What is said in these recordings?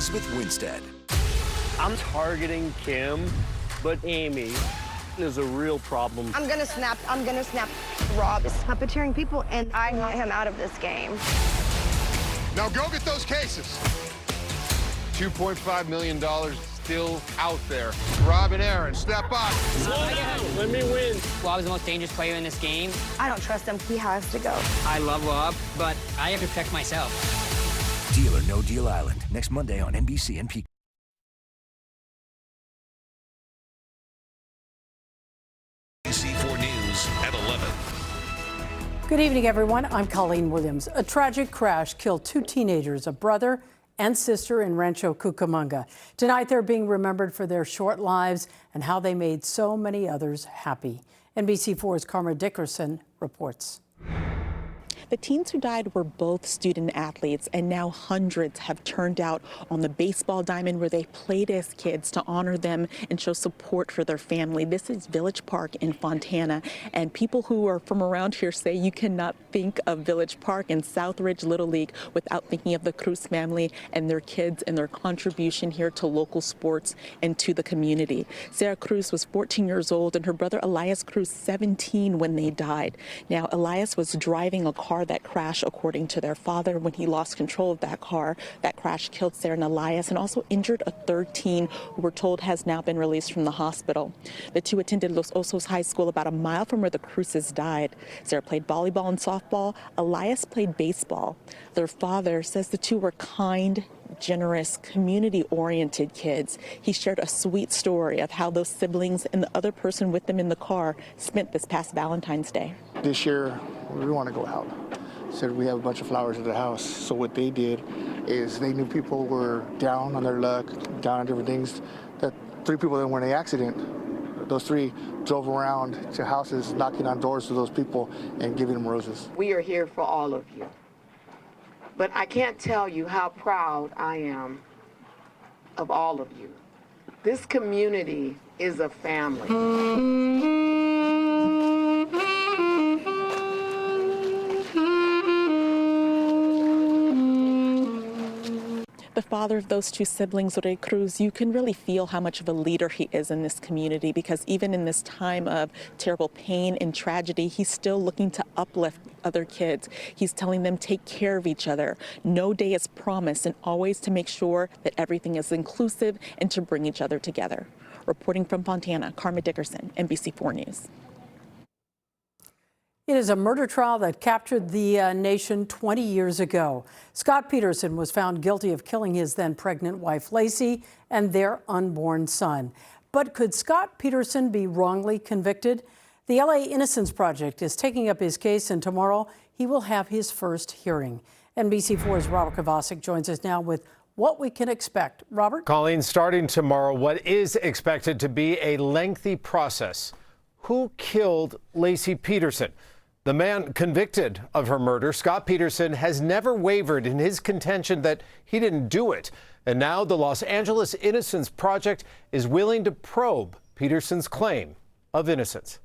Smith Winstead. I'm targeting Kim, but Amy is a real problem. I'm gonna snap Rob is puppeteering people, and I want him out of this game. Now go get those cases. $2.5 million still out there. Rob and Aaron, step up. Slow down, let me win. Rob is the most dangerous player in this game. I don't trust him. He has to go. I love Rob, but I have to protect myself. Deal or No Deal Island, next Monday on NBC and Peacock. NBC4 News at 11. Good evening, everyone. I'm Colleen Williams. A tragic crash killed two teenagers, a brother and sister in Rancho Cucamonga. Tonight, they're being remembered for their short lives and how they made so many others happy. NBC4's Karma Dickerson reports. The teens who died were both student athletes, and now hundreds have turned out on the baseball diamond where they played as kids to honor them and show support for their family. This is Village Park in Fontana, and people who are from around here say you cannot think of Village Park and Southridge Little League without thinking of the Cruz family and their kids and their contribution here to local sports and to the community. Sarah Cruz was 14 years old and her brother Elias Cruz 17 when they died. Now, Elias was driving a car that crashed, according to their father. When he lost control of that car, that crash killed Sarah and Elias and also injured a third teen who we're told has now been released from the hospital. The two attended Los Osos High School about a mile from where the Cruzes died. Sarah played volleyball and softball. Elias played baseball. Their father says the two were kind, generous, community-oriented kids. He shared a sweet story of how those siblings and the other person with them in the car spent this past Valentine's Day. This year, we want to go out. Said we have a bunch of flowers at the house. So what they did is they knew people were down on their luck, down on different things. That three people that were in the accident, those three drove around to houses, knocking on doors to those people and giving them roses. We are here for all of you. But I can't tell you how proud I am of all of you. This community is a family. The father of those two siblings, Ray Cruz, you can really feel how much of a leader he is in this community, because even in this time of terrible pain and tragedy, he's still looking to uplift other kids. He's telling them take care of each other. No day is promised, and always to make sure that everything is inclusive and to bring each other together. Reporting from Fontana, Karma Dickerson, NBC4 News. It is a murder trial that captured the nation 20 years ago. Scott Peterson was found guilty of killing his then pregnant wife, Lacey, and their unborn son. But could Scott Peterson be wrongly convicted? The LA Innocence Project is taking up his case, and tomorrow he will have his first hearing. NBC4's Robert Kovacic joins us now with what we can expect. Robert? Colleen, starting tomorrow, what is expected to be a lengthy process. Who killed Lacey Peterson? The man convicted of her murder, Scott Peterson, has never wavered in his contention that he didn't do it. And now the Los Angeles Innocence Project is willing to probe Peterson's claim of innocence.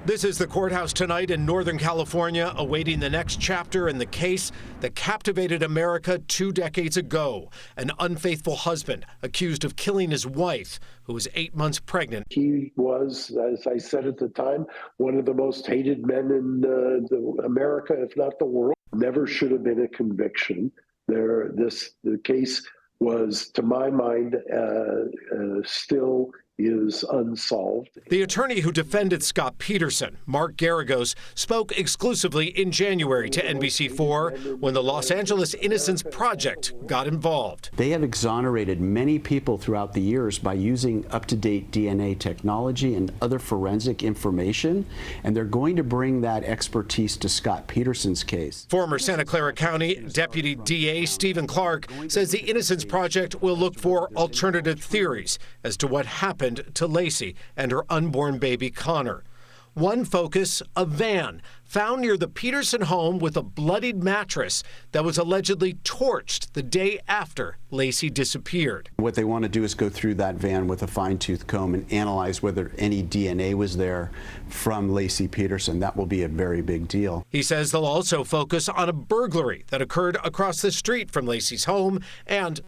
This is the courthouse tonight in Northern California, awaiting the next chapter in the case that captivated America 2 decades ago. An unfaithful husband accused of killing his wife, who was 8 months pregnant. He was, as I said at the time, one of the most hated men in America, if not the world. Never should have been a conviction. The case was, to my mind, still is unsolved. The attorney who defended Scott Peterson, Mark Garagos, spoke exclusively in January to NBC4 when the Los Angeles Innocence Project got involved. They have exonerated many people throughout the years by using up-to-date DNA technology and other forensic information, and they're going to bring that expertise to Scott Peterson's case. Former Santa Clara County Deputy DA Stephen Clark says the Innocence Project will look for alternative theories as to what happened to Lacey and her unborn baby Connor. One focus, a van found near the Peterson home with a bloodied mattress that was allegedly torched the day after Laci disappeared. What they want to do is go through that van with a fine-tooth comb and analyze whether any DNA was there from Laci Peterson. That will be a very big deal. He says they'll also focus on a burglary that occurred across the street from Laci's home and